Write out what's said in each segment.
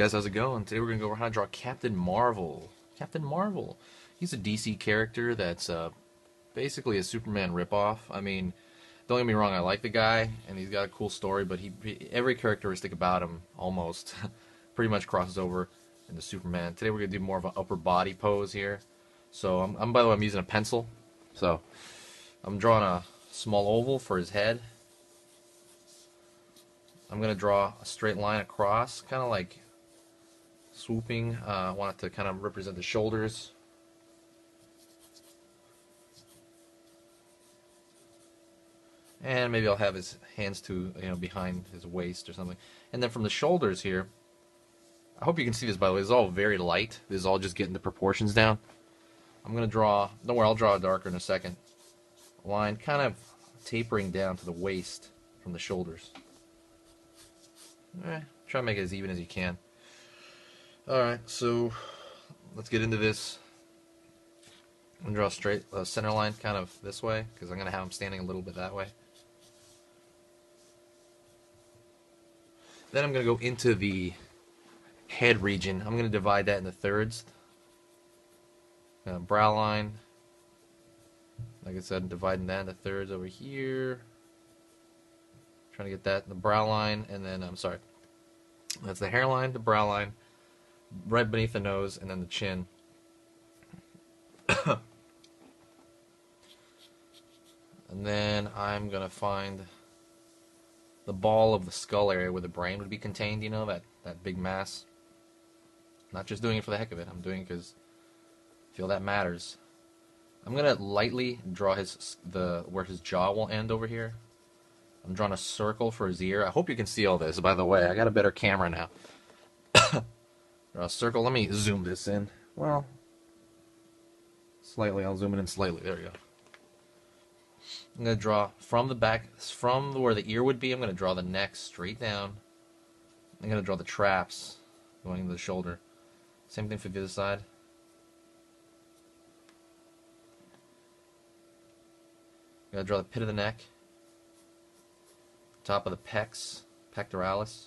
Guys, how's it going? Today we're going to go over how to draw Captain Marvel. Captain Marvel. He's a DC character that's basically a Superman ripoff. I mean, don't get me wrong, I like the guy, and he's got a cool story, but every characteristic about him, almost, pretty much crosses over into Superman. Today we're going to do more of an upper body pose here. So, by the way, I'm using a pencil. So, I'm drawing a small oval for his head. I'm going to draw a straight line across, kind of like swooping. I want it to kind of represent the shoulders. And maybe I'll have his hands behind his waist or something. And then from the shoulders here, I hope you can see this, by the way. This is all very light. This is all just getting the proportions down. I'm going to draw, don't worry, I'll draw it darker in a second. Line kind of tapering down to the waist from the shoulders. Try to make it as even as you can. Alright, so let's get into this. I'm going to draw a straight center line kind of this way, because I'm going to have him standing a little bit that way. Then I'm going to go into the head region. I'm going to divide that into thirds. Brow line. Like I said, I'm dividing that into thirds over here. Trying to get that in the brow line, and then, I'm sorry. That's the hairline, the brow line, right beneath the nose, and then the chin. And then I'm going to find the ball of the skull area where the brain would be contained, you know, that big mass. Not just doing it for the heck of it, I'm doing it because I feel that matters. I'm going to lightly draw where his jaw will end over here. I'm drawing a circle for his ear. I hope you can see all this, by the way. I got a better camera now. Draw a circle. Let me zoom this in. Well, slightly. I'll zoom it in slightly. There we go. I'm going to draw from the back, from where the ear would be, I'm going to draw the neck straight down. I'm going to draw the traps going into the shoulder. Same thing for the other side. I'm going to draw the pit of the neck. Top of the pecs, pectoralis.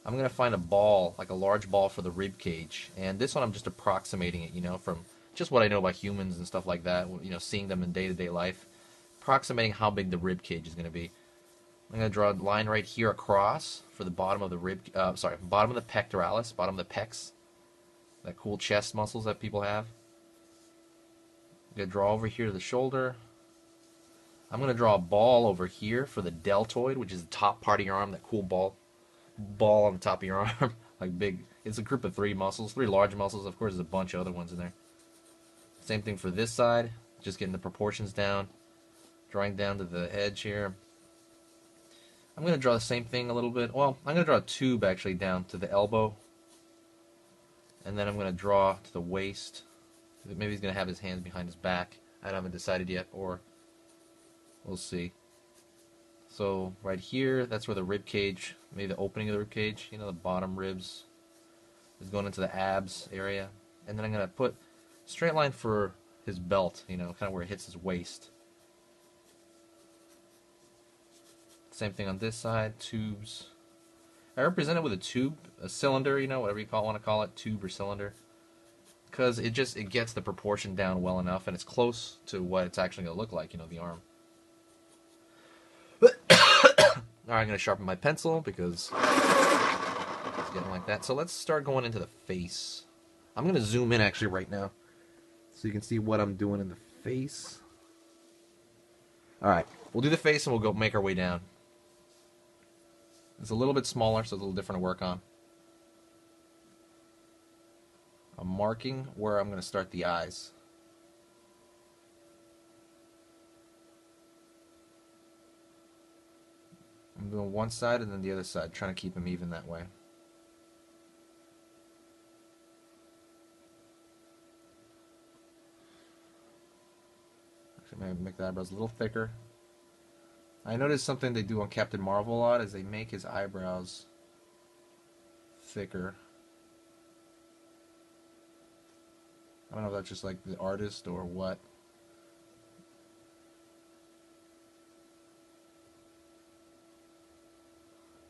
I'm going to find a ball, like a large ball for the rib cage. And this one I'm just approximating it, you know, from just what I know about humans and stuff like that, you know, seeing them in day-to-day life. Approximating how big the rib cage is going to be. I'm going to draw a line right here across for the bottom of the bottom of the pectoralis, bottom of the pecs. That cool chest muscles that people have. I'm going to draw over here to the shoulder. I'm going to draw a ball over here for the deltoid, which is the top part of your arm, that cool ball on the top of your arm. Like big, it's a group of three muscles, three large muscles. Of course, there's a bunch of other ones in there. Same thing for this side, just getting the proportions down, drawing down to the edge here. I'm going to draw the same thing a little bit. Well, I'm going to draw a tube actually down to the elbow. And then I'm going to draw to the waist. Maybe he's going to have his hands behind his back. I haven't decided yet, or we'll see. So right here, that's where the rib cage, maybe the opening of the rib cage, you know, the bottom ribs is going into the abs area. And then I'm going to put a straight line for his belt, you know, kind of where it hits his waist. Same thing on this side, tubes. I represent it with a tube, a cylinder, you know, whatever you want to call it, tube or cylinder. Because it gets the proportion down well enough, and it's close to what it's actually going to look like, you know, the arm. Alright, I'm going to sharpen my pencil because it's getting like that. So let's start going into the face. I'm going to zoom in actually right now so you can see what I'm doing in the face. Alright, we'll do the face and we'll go make our way down. It's a little bit smaller, so it's a little different to work on. I'm marking where I'm going to start the eyes. I'm doing one side and then the other side, trying to keep them even that way. Actually, maybe make the eyebrows a little thicker. I noticed something they do on Captain Marvel a lot is they make his eyebrows thicker. I don't know if that's just like the artist or what.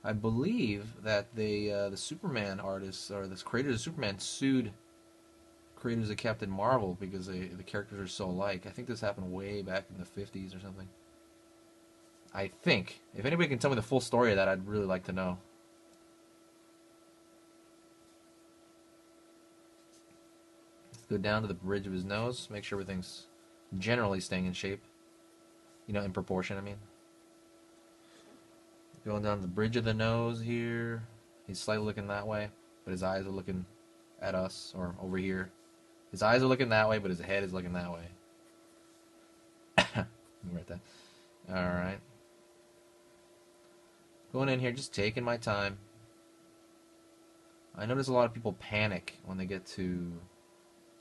I believe that the Superman artists or the creators of Superman sued creators of Captain Marvel because the characters are so alike. I think this happened way back in the 50s or something. I think. If anybody can tell me the full story of that, I'd really like to know. Let's go down to the bridge of his nose, make sure everything's generally staying in shape. You know, in proportion, I mean. Going down the bridge of the nose here. He's slightly looking that way, but his eyes are looking at us, or over here. His eyes are looking that way, but his head is looking that way. Right there. Alright. Going in here, just taking my time. I notice a lot of people panic when they get to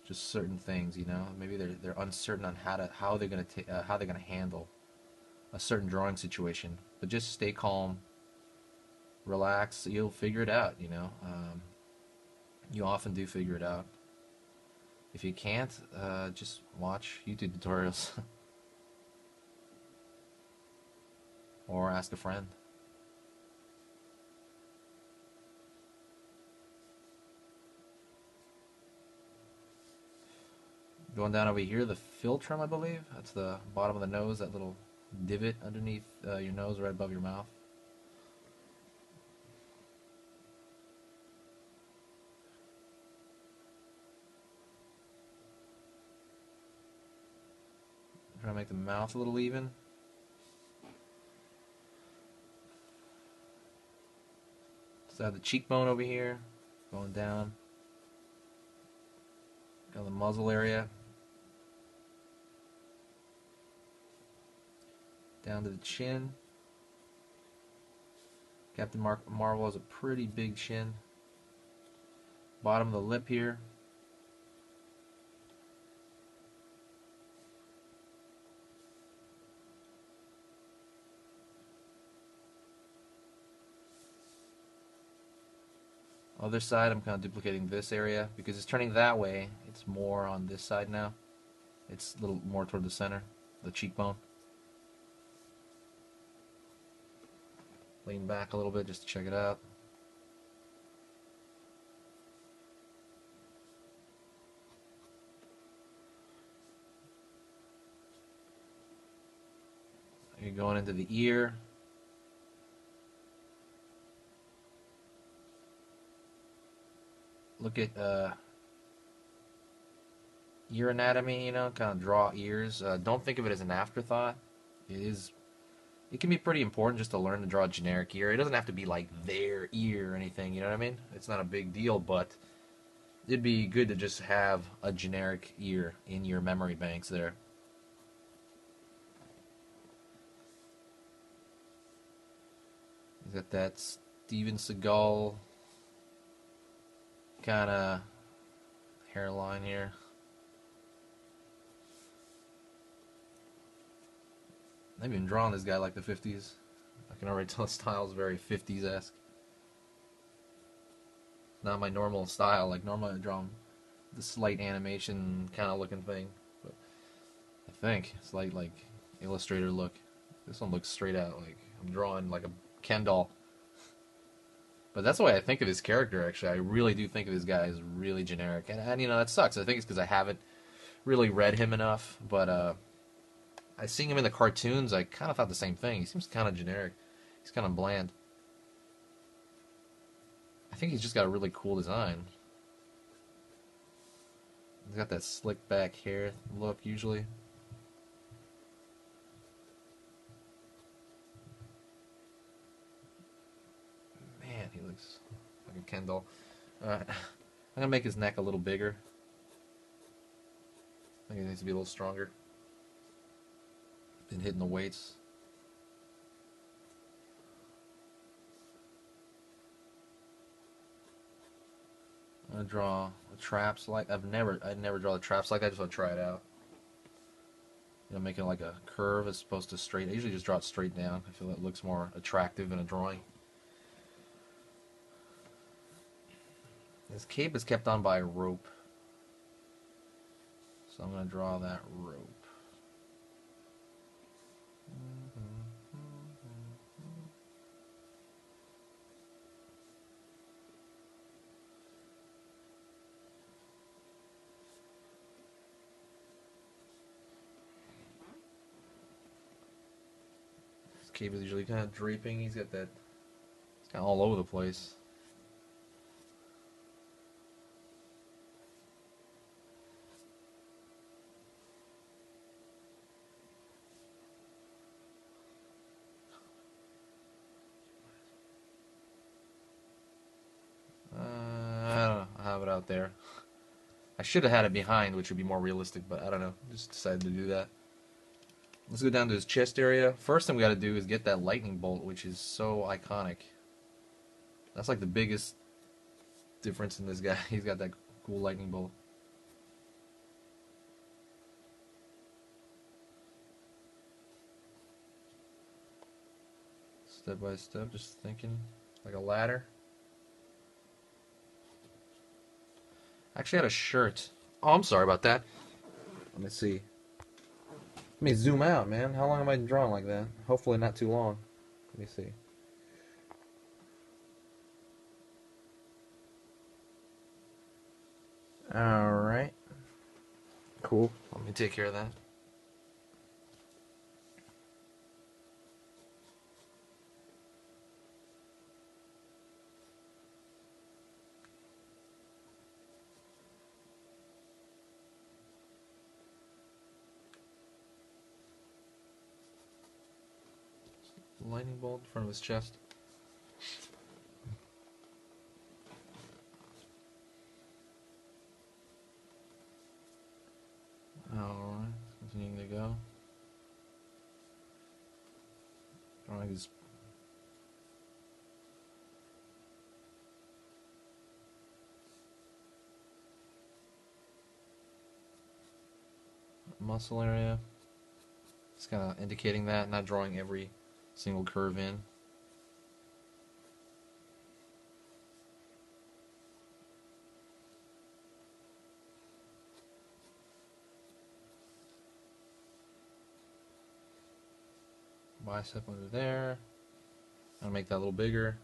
just certain things, you know. Maybe they're uncertain on how they're gonna handle a certain drawing situation. But just stay calm, relax. You'll figure it out, you know. You often do figure it out. If you can't, just watch YouTube tutorials or ask a friend. Going down over here, the philtrum, I believe. That's the bottom of the nose, that little divot underneath your nose right above your mouth. Trying to make the mouth a little even. So I have the cheekbone over here, going down. Got the muzzle area. Down to the chin. Captain Marvel has a pretty big chin. Bottom of the lip here. Other side, I'm kind of duplicating this area because it's turning that way. It's more on this side now. It's a little more toward the center, the cheekbone. Lean back a little bit just to check it out. You're going into the ear. Look at ear anatomy, you know, kind of draw ears. Don't think of it as an afterthought. It can be pretty important just to learn to draw a generic ear. It doesn't have to be like their ear or anything, you know what I mean? It's not a big deal, but it'd be good to just have a generic ear in your memory banks there. He's got that Steven Seagal kind of hairline here. They've been drawing this guy like the 50s. I can already tell the style's very 50s-esque. Not my normal style. Like normally I draw the slight animation kind of looking thing, but I think slight like Illustrator look. This one looks straight out like I'm drawing like a Ken doll. But that's the way I think of his character. Actually, I really do think of this guy as really generic, and you know that sucks. I think it's because I haven't really read him enough, but I seen him in the cartoons. I kind of thought the same thing. He seems kind of generic. He's kind of bland. I think he's just got a really cool design. He's got that slick back hair look usually. Man, he looks like a Ken doll. I'm gonna make his neck a little bigger. I think it needs to be a little stronger. Been hitting the weights. I'm gonna draw the traps like I'd never draw the traps like that. I just want to try it out. You know, making like a curve as opposed to straight. I usually just draw it straight down. I feel that looks more attractive in a drawing. His cape is kept on by a rope, so I'm gonna draw that rope. cape is usually kind of draping. He's got that. It's kind of all over the place. I don't know. I have it out there. I should have had it behind, which would be more realistic, but I don't know. Just decided to do that. Let's go down to his chest area. First thing we got to do is get that lightning bolt, which is so iconic. That's like the biggest difference in this guy. He's got that cool lightning bolt. Step by step, just thinking like a ladder. I actually had a shirt. Oh, I'm sorry about that. Let me see. Let me zoom out, man. How long am I drawing like that? Hopefully not too long. Let me see. Alright. Cool. Let me take care of that. Lightning bolt in front of his chest. Alright, continuing to go. Drawing his muscle area. Just kind of indicating that, not drawing every single curve in. Bicep under there. I'll make that a little bigger.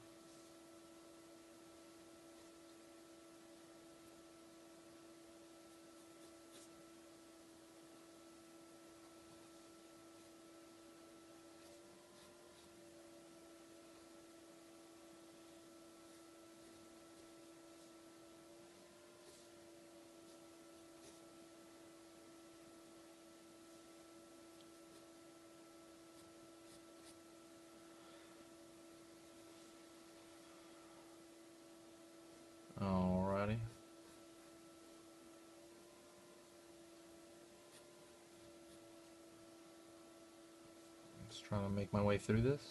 Alrighty. Just trying to make my way through this.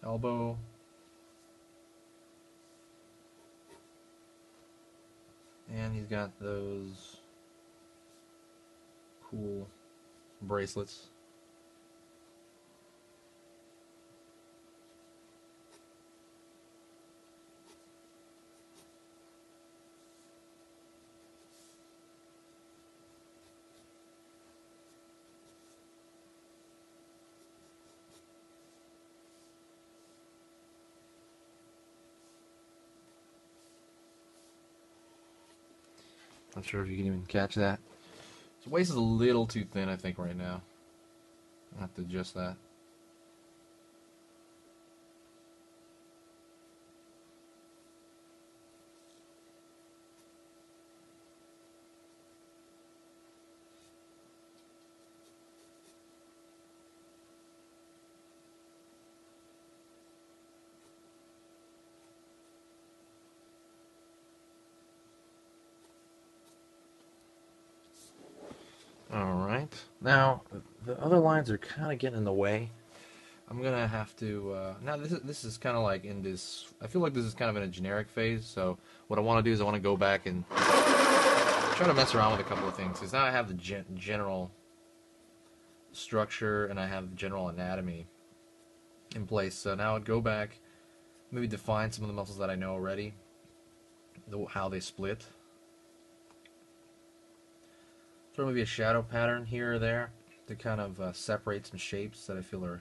Elbow. And he's got those cool bracelets. Not sure if you can even catch that. His waist is a little too thin, I think, right now. I'll have to adjust that. Alright. Now, the other lines are kind of getting in the way. I'm going to have to... now, this is kind of like in this... I feel like this is kind of in a generic phase, so what I want to do is I want to go back and try to mess around with a couple of things, because now I have the general structure and I have the general anatomy in place. So now I'd go back, maybe define some of the muscles that I know already, how they split. Throw maybe a shadow pattern here or there to kind of separate some shapes that I feel are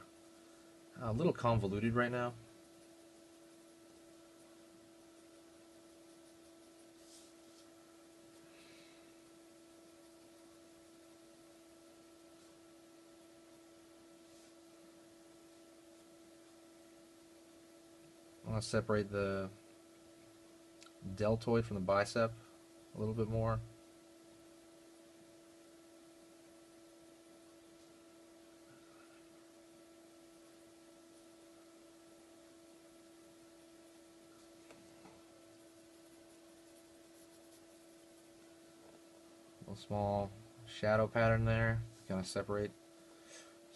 a little convoluted right now. want to separate the deltoid from the bicep a little bit more. A small shadow pattern there, kind of separate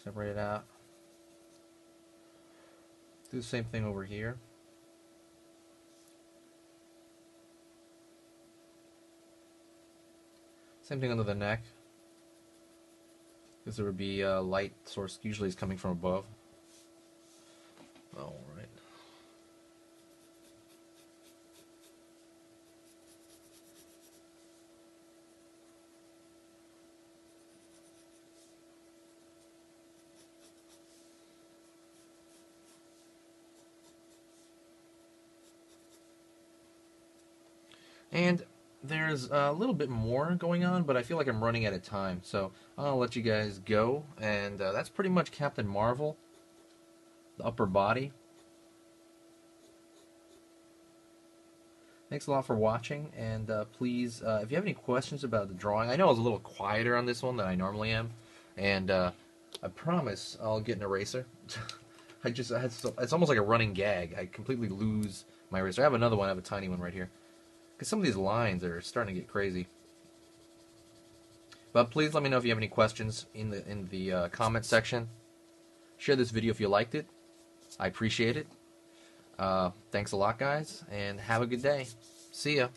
it out. Do the same thing over here. Same thing under the neck, because there would be a light source usually is coming from above. All right. And there's a little bit more going on, but I feel like I'm running out of time, so I'll let you guys go. And that's pretty much Captain Marvel, the upper body. Thanks a lot for watching, and please, if you have any questions about the drawing, I know I was a little quieter on this one than I normally am, and I promise I'll get an eraser. It's almost like a running gag. I completely lose my eraser. I have another one. I have a tiny one right here. Because some of these lines are starting to get crazy. But please let me know if you have any questions in the comment section. Share this video if you liked it. I appreciate it. Thanks a lot, guys, and have a good day. See ya.